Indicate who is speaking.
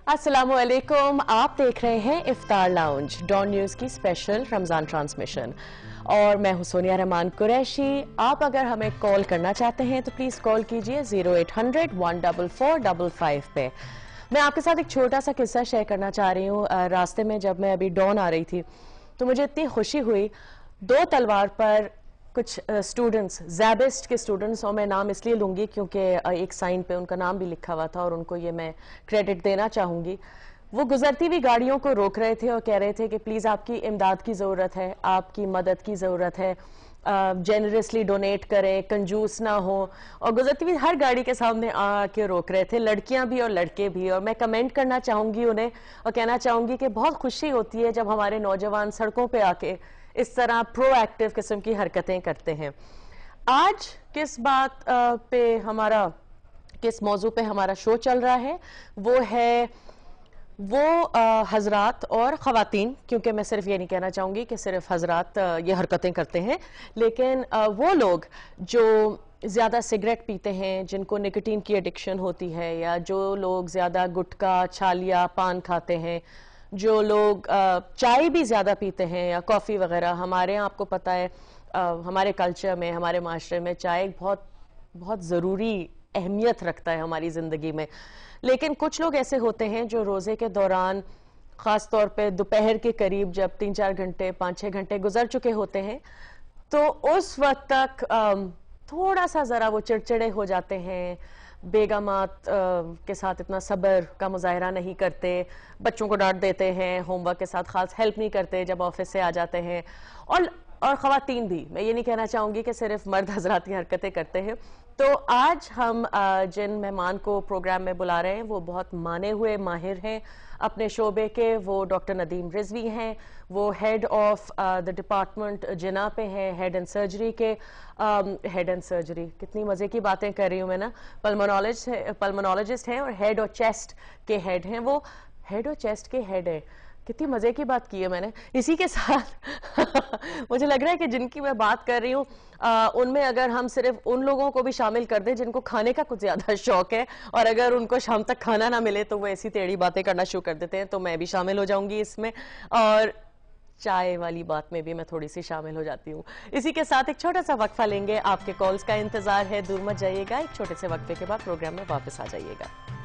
Speaker 1: अस्सलामुअलैकुम। आप देख रहे हैं इफ्तार लाउंज, डॉन न्यूज की स्पेशल रमजान ट्रांसमिशन और मैं हूं सोनिया रहमान कुरैशी। आप अगर हमें कॉल करना चाहते हैं तो प्लीज कॉल कीजिए 0800-144-555 पे। मैं आपके साथ एक छोटा सा किस्सा शेयर करना चाह रही हूँ। रास्ते में जब मैं अभी डॉन आ रही थी तो मुझे इतनी खुशी हुई, दो तलवार पर कुछ स्टूडेंट्स, जैबिस्ट के स्टूडेंट्स, और मैं नाम इसलिए लूंगी क्योंकि एक साइन पे उनका नाम भी लिखा हुआ था और उनको ये मैं क्रेडिट देना चाहूंगी। वो गुजरती हुई गाड़ियों को रोक रहे थे और कह रहे थे कि प्लीज आपकी इमदाद की जरूरत है, आपकी मदद की जरूरत है, जेनरसली डोनेट करें, कंजूस ना हो। और गुजरती हुई हर गाड़ी के सामने आके रोक रहे थे, लड़कियां भी और लड़के भी। और मैं कमेंट करना चाहूंगी उन्हें और कहना चाहूंगी कि बहुत खुशी होती है जब हमारे नौजवान सड़कों पे आके इस तरह प्रोएक्टिव किस्म की हरकतें करते हैं। आज किस बात पे हमारा, किस मौजू पे हमारा शो चल रहा है, वो है हजरात और ख़वातीन। क्योंकि मैं सिर्फ ये नहीं कहना चाहूंगी कि सिर्फ हजरात ये हरकतें करते हैं, लेकिन वो लोग जो ज़्यादा सिगरेट पीते हैं, जिनको निकोटीन की एडिक्शन होती है, या जो लोग ज़्यादा गुटखा, छालिया, पान खाते हैं, जो लोग चाय भी ज़्यादा पीते हैं या कॉफ़ी वगैरह। हमारे यहाँ आपको पता है हमारे कल्चर में, हमारे माशरे में चाय बहुत बहुत ज़रूरी अहमियत रखता है हमारी ज़िंदगी में। लेकिन कुछ लोग ऐसे होते हैं जो रोज़े के दौरान, ख़ास तौर पे दोपहर के करीब जब 3-4 घंटे, 5-6 घंटे गुजर चुके होते हैं, तो उस वक्त तक थोड़ा सा ज़रा वो चिड़चिड़े हो जाते हैं, बेगमात के साथ इतना सब्र का मुजाहरा नहीं करते, बच्चों को डांट देते हैं, होमवर्क के साथ खास हेल्प नहीं करते जब ऑफिस से आ जाते हैं। और ख़वातीन भी, मैं ये नहीं कहना चाहूँगी कि सिर्फ मर्द हजरात की हरकतें करते हैं। तो आज हम जिन मेहमान को प्रोग्राम में बुला रहे हैं वो बहुत माने हुए माहिर हैं अपने शोबे के। वो डॉक्टर नदीम रिजवी हैं, वो हेड ऑफ द डिपार्टमेंट जिना पे हैं, हेड एंड सर्जरी के। हेड एंड सर्जरी, कितनी मज़े की बातें कर रही हूँ मैं ना। पल्मोनोलॉजिस्ट हैं और हेड और चेस्ट के हेड हैं। वो हेड और चेस्ट के हेड है, कितनी मजे की बात की है मैंने। इसी के साथ मुझे लग रहा है कि जिनकी मैं बात कर रही हूँ उनमें अगर हम सिर्फ उन लोगों को भी शामिल कर दें जिनको खाने का कुछ ज्यादा शौक है, और अगर उनको शाम तक खाना ना मिले तो वो ऐसी टेढ़ी बातें करना शुरू कर देते हैं, तो मैं भी शामिल हो जाऊंगी इसमें। और चाय वाली बात में भी मैं थोड़ी सी शामिल हो जाती हूँ। इसी के साथ एक छोटा सा वक्फा लेंगे, आपके कॉल्स का इंतजार है, दूर मत जाइएगा। एक छोटे से वक्फे के बाद प्रोग्राम में वापस आ जाइएगा।